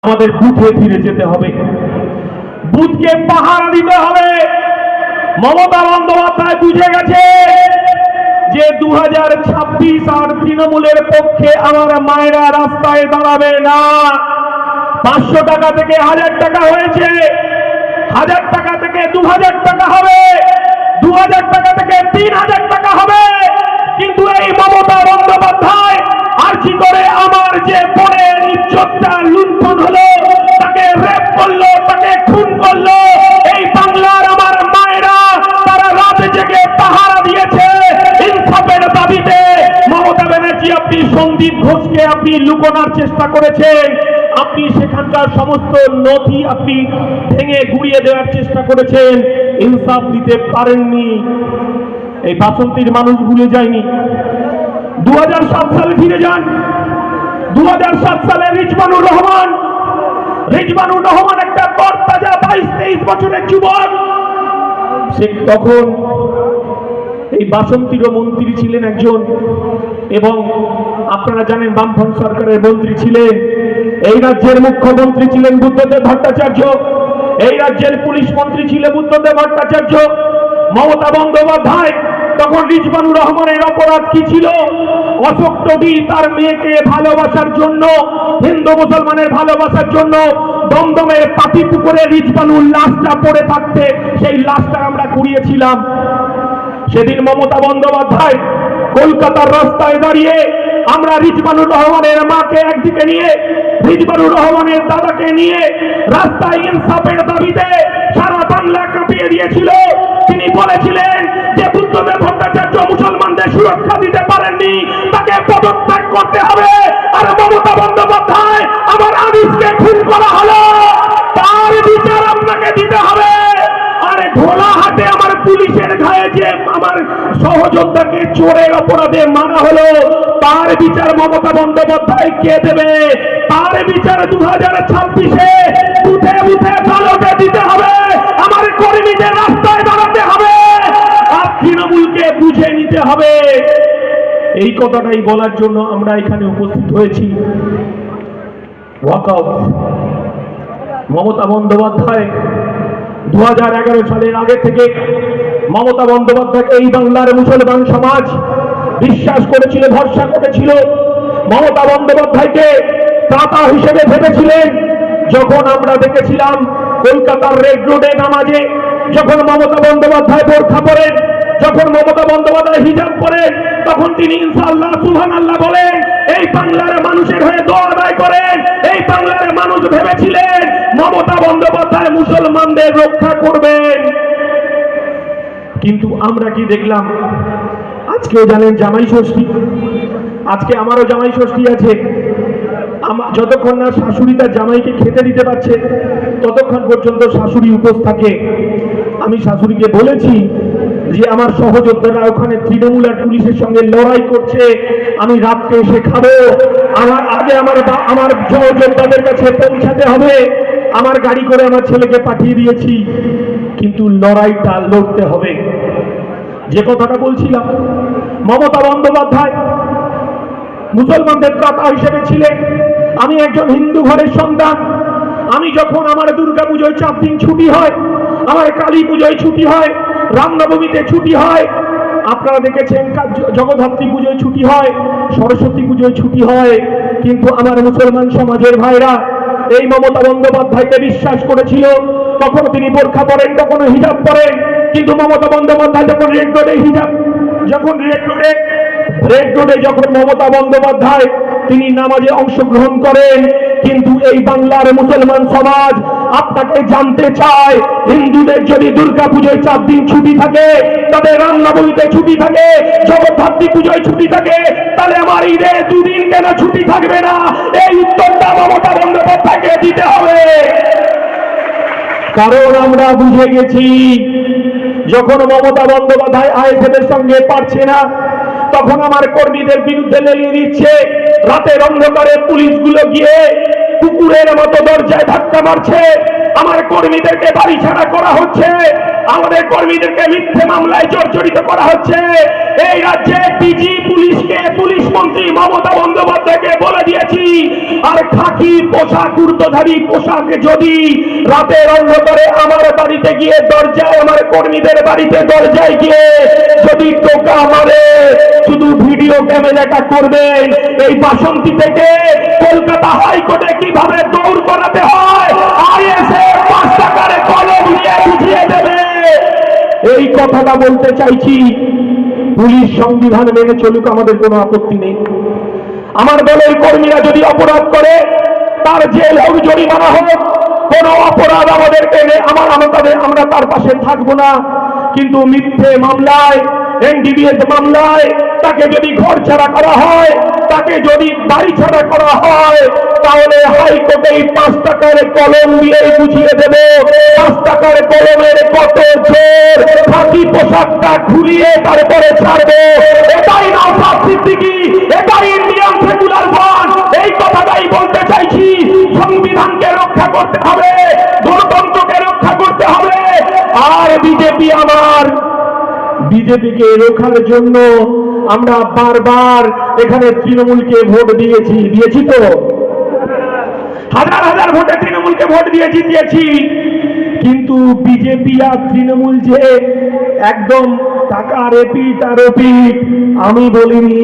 আমাদের বুথে ফিরে যেতে হবে, বুথকে পাহারা দিতে হবে। মমতা বন্দ্যোপাধ্যায় বুঝে গেছে যে 2026 আর তৃণমূলের পক্ষে আমার মায়েরা রাস্তায় দাঁড়াবে না। 500 টাকা থেকে 1000 টাকা হয়েছে, 1000 টাকা থেকে 2000 টাকা হবে, 2000 টাকা থেকে 3000 টাকা হবে। কিন্তু এই মমতা বন্দ্যোপাধ্যায় আর্জি করে আমার যে বোনের ইজ্জতটা লুণ্ঠন হলো, তাকে রেপ করলো, তাকে খুন করলো, এই বাংলার আমার মায়েরা তারা রাত জেগে পাহারা দিয়েছে ইনসাফের দাবিতে। মমতা ব্যানার্জি, আপনি সন্দীপ ঘোষকে আপনি লুকোনোর চেষ্টা করেছেন, আপনি সেখানকার সমস্ত নথি আপনি ভেঙে গুড়িয়ে দেওয়ার চেষ্টা করেছেন, ইনসাফ দিতে পারেননি। এই বাসন্তীর মানুষ ভুলে যায়নি। 2007 সালে ফিরে যান। 2007 সালে রিজওয়ানুর রহমান একটা তরতাজা 22-23 বছরের যুবক। সে তখন এই বাসন্তীরও মন্ত্রী ছিলেন একজন, এবং আপনারা জানেন বামফ্রন্ট সরকারের মন্ত্রী ছিলেন। এই রাজ্যের মুখ্যমন্ত্রী ছিলেন বুদ্ধদেব ভট্টাচার্য, এই রাজ্যের পুলিশ মন্ত্রী ছিলেন বুদ্ধদেব ভট্টাচার্য। মমতা বন্দ্যোপাধ্যায় তখন রিজওয়ানুর রহমানের অপরাধ কি ছিল? অশোক টবি তার মেয়েকে ভালোবাসার জন্য, হিন্দু মুসলমানের ভালোবাসার জন্য দমদমের পাতি পুকুরে রিজওয়ানুর লাশটা পড়ে থাকতে সেই লাশটা আমরা কুড়িয়েছিলাম। সেদিন মমতা বন্দ্যোপাধ্যায় কলকাতার রাস্তায় দাঁড়িয়ে আমরা রিজওয়ানুর রহমানের মাকে একদিকে নিয়ে, রিজওয়ানুর রহমানের দাদাকে নিয়ে রাস্তায় ইনসাফের দাবিতে সারা বাংলা কাঁপিয়ে দিয়েছিল। তিনি বলেছিলেন যে বুদ্ধদেব ভট্টাচার্য মুসলমানদের সুরক্ষা দিতে পারেননি, তাকে পদত্যাগ করতে হবে। আর মমতা বন্দ্যোপাধ্যায় আমার আনিসকে খুন করা হলো, তার বিচার আপনাকে দিতে হবে। আরে ঘোলাহাটে আমার পুলিশের গায়ে যে আমার সহযোদ্ধাকে চোরের অপরাধে মারা হলো, তার বিচার মমতা বন্দ্যোপাধ্যায় কে দেবে? তার বিচার 2026-এ বুথে বুথে ব্যালটে দিতে হবে। আমার কর্মীদের রাস্তায় দাঁড়াতে হবে, আর তৃণমূলকে বুঝে নিতে হবে। এই কথাটাই বলার জন্য আমরা এখানে উপস্থিত হয়েছি। ওয়াকআউট মমতা বন্দ্যোপাধ্যায় 2011 সালের আগে থেকে মমতা বন্দ্যোপাধ্যায়কে এই বাংলার মুসলমান সমাজ বিশ্বাস করেছিল, ভরসা করেছিল। মমতা বন্দ্যোপাধ্যায়কে ত্রাতা হিসেবে ভেবেছিলেন। যখন আমরা দেখেছিলাম কলকাতার রেড রোডে নামাজে যখন মমতা বন্দ্যোপাধ্যায় বোরখা পরেন, যখন মমতা বন্দ্যোপাধ্যায় হিজাব পরেন, তখন তিনি ইনশাআল্লাহ সুবহানাল্লাহ বলেন, এই বাংলার মানুষের হয়ে দোয়া আদায় করেন। এই বাংলার মানুষ ভেবেছিলেন মমতা বন্দ্যোপাধ্যায় মুসলমানদের রক্ষা করবেন। কিন্তু আমরা কি দেখলাম? আজকেও জানেন জামাই ষষ্ঠী, আজকে আমারও জামাই ষষ্ঠী আছে। যতক্ষণ না শাশুড়ি তার জামাইকে খেতে দিতে পারছে, ততক্ষণ পর্যন্ত শাশুড়ি উপোস থাকে। আমি শাশুড়িকে বলেছি যে আমার সহযোদ্ধারা ওখানে তৃণমূল আর পুলিশের সঙ্গে লড়াই করছে, আমি রাত্রে এসে খাবো, আমার আগে আমার সহযোদ্ধাদের কাছে পৌঁছাতে হবে। আমার গাড়ি করে আমার ছেলেকে পাঠিয়ে দিয়েছি, কিন্তু লড়াইটা লড়তে হবে। যে কথাটা বলছিলাম, মমতা বন্দ্যোপাধ্যায় মুসলমানদের ত্রাতা হিসেবে ছিলেন। আমি একজন হিন্দু ঘরের সন্তান। আমি যখন আমার দুর্গা পুজোয় 4 দিন ছুটি হয়, আমার কালী পুজোয় ছুটি হয়, রামনবমীতে ছুটি হয়, আপনারা দেখেছেন জগদ্ধাত্রী পুজোয় ছুটি হয়, সরস্বতী পুজোয় ছুটি হয়। কিন্তু আমার মুসলমান সমাজের ভাইরা এই মমতা বন্দ্যোপাধ্যায়কে বিশ্বাস করেছিল। কখনো তিনি বোরখা পরেন, কখনো হিজাব পরেন, কিন্তু মমতা বন্দ্যোপাধ্যায় যখন রেড রোডে হিজাব, যখন রেড রোডে যখন মমতা বন্দ্যোপাধ্যায় তিনি নামাজে অংশগ্রহণ করেন, কিন্তু এই বাংলার মুসলমান সমাজ আপনাকে জানতে চায়, হিন্দুদের যদি দুর্গা পুজোয় 4 দিন ছুটি থাকে, তাদের রামনবমীতে ছুটি থাকে, জগদ্ধাত্রী পুজোয় ছুটি থাকে, তাহলে আমার ঈদে 2 দিন কেন ছুটি থাকবে না? এই উত্তরটা মমতা বন্দ্যোপাধ্যায়কে দিতে হবে। কারণ আমরা বুঝে গেছি, যখন মমতা বন্দ্যোপাধ্যায় আইএসএফের সঙ্গে পারছে না, তখন আমার কর্মীদের বিরুদ্ধে লেলিয়ে দিচ্ছে। রাতের অন্ধকারে পুলিশগুলো গিয়ে কুকুরের মতো দরজায় ধাক্কা মারছে, আমার কর্মীদেরকে বাড়ি ছাড়া করা হচ্ছে, আমাদের কর্মীদেরকে মিথ্যে মামলায় জর্জরিত করা হচ্ছে। এই রাজ্যে ডিজি পুলিশকে, পুলিশ মন্ত্রী মমতা বন্দ্যোপাধ্যায়কে বলে দিয়েছি, আর খাকি পোশাক, ঊর্ধ্বধারী পোশাক যদি রাতের অন্ধকারে আমার বাড়িতে গিয়ে দরজায়, আমার কর্মীদের বাড়িতে দরজায় গিয়ে যদি টোকা মারে, শুধু ভিডিও ক্যামেরাটা করবেন। এই বাসন্তী থেকে কলকাতা হাইকোর্টে কিভাবে দৌড় করাতে হয় আইএসএফ 5 টাকার কলম নিয়ে বুঝিয়ে দেবে। এই কথাটা বলতে চাইছি। পুলিশ সংবিধান মেনে চলুক, আমাদের কোনো আপত্তি নেই। আমার দলের কর্মীরা যদি অপরাধ করে তার জেল হোক, জরিমানা হোক, কোনো অপরাধ আমাদেরকে আমরা তার পাশে থাকবো না। কিন্তু মিথ্যে মামলায়, এনডিপিএস মামলায় তাকে যদি ঘর ছাড়া করা হয়, তাকে যদি বাড়ি ছাড়া করা হয়, তাহলে হাইকোর্টে 5 টাকার কলম দিয়ে বুঝিয়ে দেবে 5 টাকার কলমের কত জোর, খাকি পোশাকটা খুলিয়ে তারপরে ছাড়বে। এটাই নওশাদ সিদ্দিকী, এটাই ইন্ডিয়ান সেকুলার ফ্রন্ট। এই কথাটাই বলতে চাইছি। সংবিধানকে রক্ষা করতে হবে, গণতন্ত্রকে রক্ষা করতে হবে। আর বিজেপিকে রক্ষার জন্য আমরা বারবার এখানে তৃণমূলকে ভোট দিয়েছি তো, হাজার হাজার ভোটে তৃণমূলকে ভোট দিয়েছি। কিন্তু বিজেপি আর তৃণমূল যে একদম টাকার এপিট আর ওপিট, আমি বলিনি।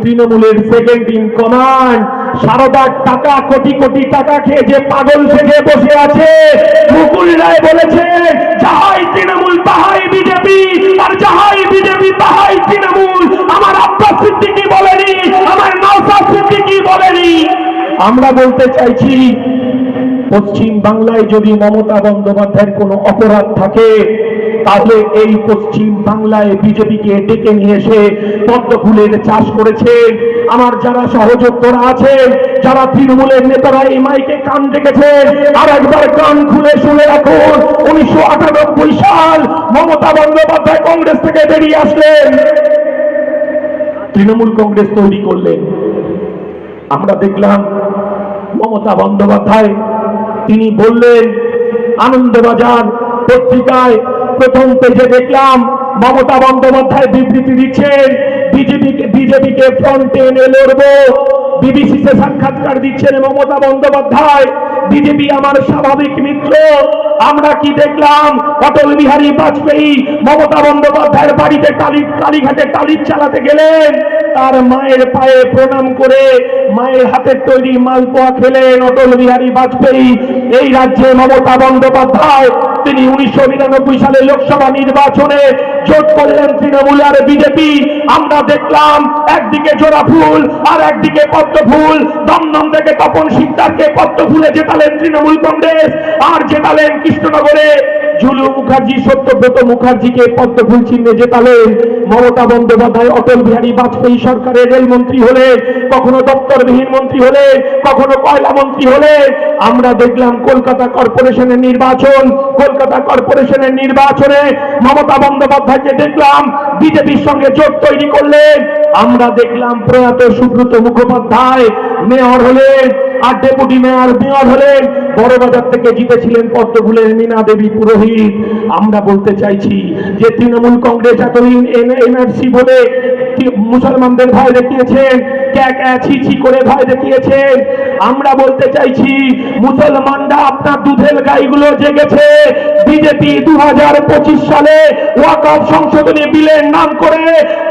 তৃণমূলের সেকেন্ড ইন কমান্ড সারদার টাকা, কোটি কোটি টাকা খেয়ে যে পাগল থেকে বসে আছে, মুকুল রায় বলেছে যাহাই তৃণমূল তাহাই বিজেপি, আর যাহাই বিজেপি তাহাই তৃণমূল। আমার আব্বাস সিদ্দিকী বলেনি, আমার নওশাদ সিদ্দিকী বলেনি। আমরা বলতে চাইছি, পশ্চিম বাংলায় যদি মমতা বন্দ্যোপাধ্যায়ের কোনো অপরাধ থাকে, তাহলে এই পশ্চিম বাংলায় বিজেপিকে ডেকে নিয়ে এসে পদ্ম ফুলের চাষ করেছেন। আমার যারা সহযোদ্ধরা আছেন, যারা তৃণমূলের নেতারা এই মাইকে কান ডেকেছেন, আর একবার কান খুলে শুনে রাখুন। 1998 সাল মমতা বন্দ্যোপাধ্যায় কংগ্রেস থেকে বেরিয়ে আসলেন, তৃণমূল কংগ্রেস তৈরি করলেন। আমরা দেখলাম মমতা বন্দ্যোপাধ্যায় তিনি বললেন, আনন্দবাজার পত্রিকায় প্রথম পেজে দেখলাম মমতা বন্দ্যোপাধ্যায় বিবৃতি দিচ্ছেন, বিজেপিকে ফ্রন্টে এনে লড়বো। বিবিসিতে সাক্ষাৎকার দিচ্ছেন মমতা বন্দ্যোপাধ্যায়, বিজেপি আমার স্বাভাবিক মিত্র। আমরা কি দেখলাম, অটল বিহারী বাজপেয়ী মমতা বন্দ্যোপাধ্যায়ের বাড়িতে কালীঘাটে টালির চালাতে গেলেন, তার মায়ের পায়ে প্রণাম করে মায়ের হাতের তৈরি মালপোয়া খেলেন অটল বিহারী বাজপেয়ী। এই রাজ্যে মমতা বন্দ্যোপাধ্যায় তিনি 1999 সালে লোকসভা নির্বাচনে জোট করলেন তৃণমূল আর বিজেপি। আমরা দেখলাম একদিকে জোড়া ফুল আর একদিকে পদ্ম ফুল। দমদম থেকে তপন সিকদারকে পদ্ম ফুলে জেতালেন তৃণমূল কংগ্রেস, আর জেতালেন কৃষ্ণনগরে ঝুলু মুখার্জি, সত্যব্রত মুখার্জিকে পদ্ম ফুল চিহ্নে জেতালেন মমতা বন্দ্যোপাধ্যায়। অটল বিহারী বাজপেয়ী সরকারের রেলমন্ত্রী হলেন, কখনো দপ্তরবিহীন মন্ত্রী হলেন, কখনো কয়লা মন্ত্রী হলেন। আমরা দেখলাম কলকাতা কর্পোরেশনের নির্বাচনে মমতা বন্দ্যোপাধ্যায়কে দেখলাম বিজেপির সঙ্গে জোট তৈরি করলেন। আমরা দেখলাম প্রয়াত সুব্রত মুখোপাধ্যায় মেয়র হলেন, আর ডেপুটি মেয়র হলেন। বড়বাজার থেকে জিতেছিলেন পদ্মফুলের মীনা দেবী পুরোহিত। আমরা বলতে চাইছি যে তৃণমূল কংগ্রেস এতদিন এনআরসি বলে মুসলমানদের ভয় দেখিয়েছেন, ছি করে ভয় দেখিয়েছেন। আমরা বলতে চাইছি, মুসলমানরা আপনার দুধের গাইগুলো জেগেছে। বিজেপি 2025 সালে ওয়াকফ সংশোধনী বিলের নাম করে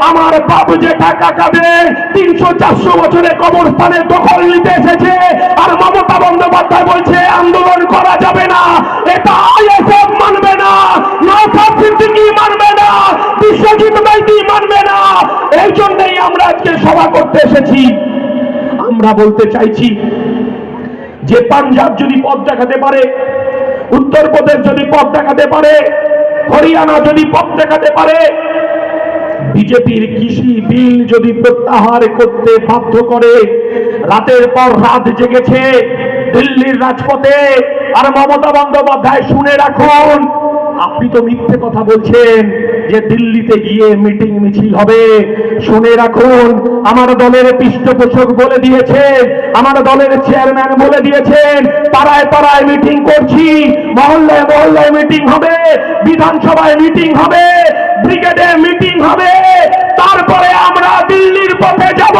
আমার বাবু যে টাকা কাবে 300-400 বছরে কবরস্থানে দখল নিতে এসেছে, আর মমতা বন্দ্যোপাধ্যায় বলছে আন্দোলন করা যাবে না। এটা আইএসএফ মানবে না, নওশাদ সিদ্দিকী মানবে না, বিশ্বজিৎ মাইতি মানবে না। এই জন্যই আমরা আজকে সভা করতে এসেছি। আমরা বলতে চাইছি যে পাঞ্জাব যদি পথ দেখাতে পারে, উত্তরপ্রদেশ যদি পথ দেখাতে পারে, হরিয়ানা যদি পথ দেখাতে পারে, বিজেপির কৃষি বিল যদি প্রত্যাহার করতে বাধ্য করে, রাতের পর রাত জেগেছে দিল্লির রাজপথে। আর মমতা বন্দ্যোপাধ্যায় শুনে রাখুন, আপনি তো মিথ্যে কথা বলছেন যে দিল্লিতে গিয়ে মিটিং মিছিল হবে। শুনে রাখুন, আমার দলের পৃষ্ঠপোষক বলে দিয়েছে, আমার দলের চেয়ারম্যান বলে দিয়েছেন, পাড়ায় পাড়ায় মিটিং করছি, মহল্লায় মহল্লায় মিটিং হবে, বিধানসভায় মিটিং হবে, ব্রিগেডে মিটিং হবে, তারপরে আমরা দিল্লির পথে যাব।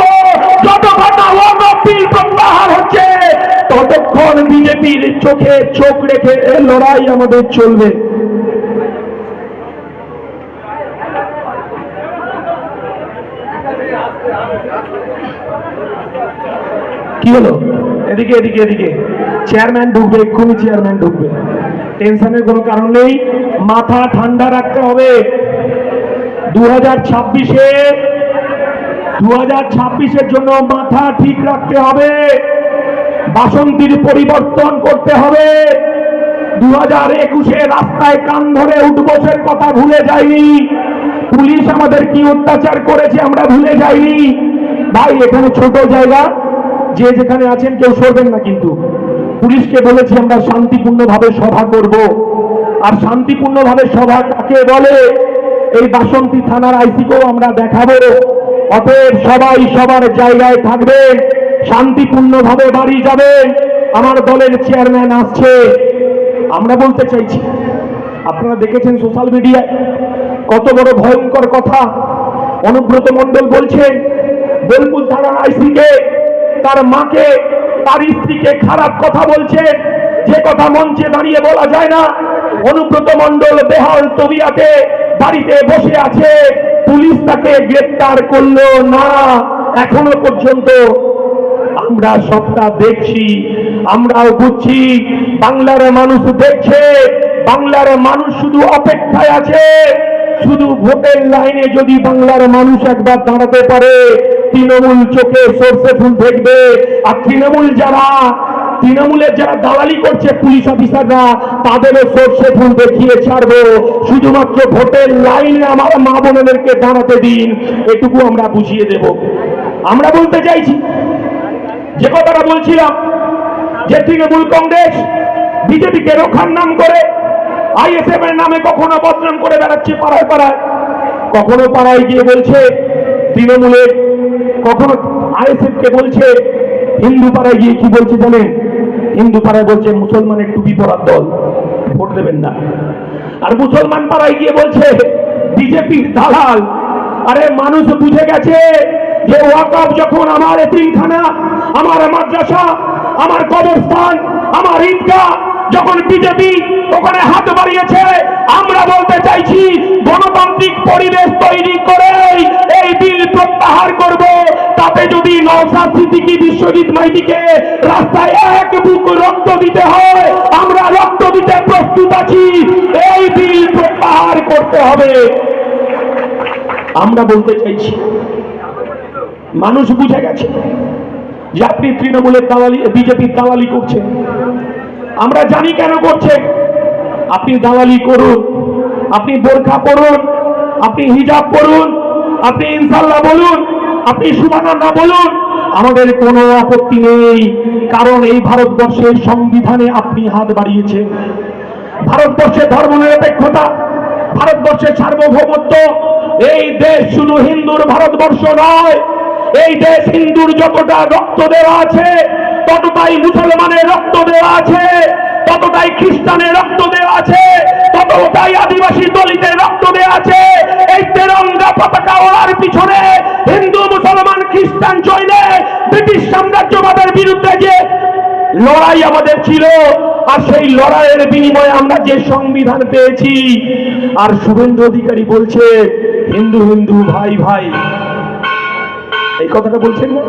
যতক্ষণ ওয়াকফ বিল প্রত্যাহার হচ্ছে ততক্ষণ বিজেপির চোখে চোখ রেখে লড়াই আমাদের চলবে। কি হলো? এদিকে এদিকে এদিকে চেয়ারম্যান ঢুকবে, এক্ষুনি চেয়ারম্যান ঢুকবে, টেনশনের কোনো কারণ নেই, মাথা ঠান্ডা রাখতে হবে। 2026-এর জন্য মাথা ঠিক রাখতে হবে, বাসন্তীর পরিবর্তন করতে হবে। 2021-এ রাস্তায় কান ধরে উঠবসের কথা ভুলে যাইনি, পুলিশ আমাদের কি অত্যাচার করেছে আমরা ভুলে যাইনি। ভাই এখানে ছোট জায়গা, যে যেখানে আছেন কেউ সরবেন না, কিন্তু পুলিশকে বলেছি আমরা শান্তিপূর্ণভাবে সভা করব। আর শান্তিপূর্ণভাবে সভা কাকে বলে এই বাসন্তী থানার আইসিকেও আমরা দেখাবো। অতএব সবাই সবার জায়গায় থাকবেন, শান্তিপূর্ণভাবে বাড়ি যাবেন। আমার দলের চেয়ারম্যান আসছে। আমরা বলতে চাইছি, আপনারা দেখেছেন সোশ্যাল মিডিয়ায় কত বড় ভয়ঙ্কর কথা অনুব্রত মণ্ডল বলছেন, বোলপুর থানার আইসিকে, তার মাকে, তার স্ত্রীকে খারাপ কথা বলছেন, যে কথা মঞ্চে দাঁড়িয়ে বলা যায় না। অনুব্রত মণ্ডল বেহাল তবিয়াতে বাড়িতে বসে আছে, পুলিশ তাকে গ্রেফতার করলো না এখনো পর্যন্ত। আমরা সবটা দেখছি, আমরাও বুঝছি, বাংলার মানুষ দেখছে, বাংলার মানুষ শুধু অপেক্ষায় আছে। শুধু ভোটের লাইনে যদি বাংলার মানুষ একবার দাঁড়াতে পারে, তৃণমূল চোখে সর্ষে ফুল দেখবে। আর তৃণমূলের যারা দালালি করছে পুলিশ অফিসাররা, তাদেরও সর্ষে ফুল দেখিয়ে ছাড়বো। শুধুমাত্র ভোটের লাইনে আমার মা বোনেদেরকে দাঁড়াতে দিন, এটুকু আমরা বুঝিয়ে দেব। আমরা বলতে চাইছি, যে কথাটা বলছিলাম, যে তৃণমূল কংগ্রেস বিজেপিকে রক্ষার নাম করে আইএসএফ এর নামে কখনো বদনাম করে বেড়াচ্ছে পাড়ায় পাড়ায়, কখনো পাড়ায় গিয়ে বলছে তৃণমূলের, কখনো আইএসএফ কে বলছে, হিন্দু পাড়ায় গিয়ে কি বলছে জানেন? হিন্দু পাড়ায় বলছে মুসলমানের টুপি পরার দল, ভোট দেবেন না। আর মুসলমান পাড়ায় গিয়ে বলছে বিজেপির দালাল। আরে মানুষ বুঝে গেছে যে ওয়াকফ যখন আমার এতিমখানা, আমার মাদ্রাসা, আমার কবরস্থান, আমার ঈদগাহ, যখন বিজেপি ওখানে হাত বাড়িয়েছে, আমরা বলতে চাইছি গণতান্ত্রিক পরিবেশ তৈরি করে এই বিল প্রত্যাহার করব। তাতে যদি নওশাদ সিদ্দিকী, বিশ্বজিৎ মাইতিকে রাস্তায় এক বুক রক্ত দিতে হয়, আমরা রক্ত দিতে প্রস্তুত আছি। এই বিল প্রত্যাহার করতে হবে। আমরা বলতে চাইছি, মানুষ বুঝে গেছে যে আপনি তৃণমূলের দালালি, বিজেপির দালালি করছেন। আমরা জানি কেন করছেন। আপনি দালালি করুন, আপনি বোরখা পরুন, আপনি হিজাব পরুন, আপনি ইনশাআল্লাহ বলুন, আপনি সুবহানাল্লাহ বলুন, আমাদের কোনো আপত্তি নেই। কারণ এই ভারতবর্ষের সংবিধানে আপনি হাত বাড়িয়েছেন। ভারতবর্ষের ধর্মনিরপেক্ষতা, ভারতবর্ষের সার্বভৌমত্ব, এই দেশ শুধু হিন্দুর ভারতবর্ষ নয়। এই দেশ হিন্দুর যতটা রক্ত দেওয়া আছে, ততটাই মুসলমানের রক্ত দেওয়া আছে, ততটাই খ্রিস্টানের রক্ত দেওয়া আছে, ততটাই আদিবাসী দলিতের রক্ত দেওয়া আছে। এই তেরঙ্গা পতাকা ওড়ার পিছনে হিন্দু, মুসলমান, খ্রিস্টান, জৈনে ব্রিটিশ সাম্রাজ্যবাদের বিরুদ্ধে যে লড়াই আমাদের ছিল, আর সেই লড়াইয়ের বিনিময়ে আমরা যে সংবিধান পেয়েছি। আর শুভেন্দু অধিকারী বলছে হিন্দু হিন্দু ভাই ভাই, এই কথাটা বলছেন না?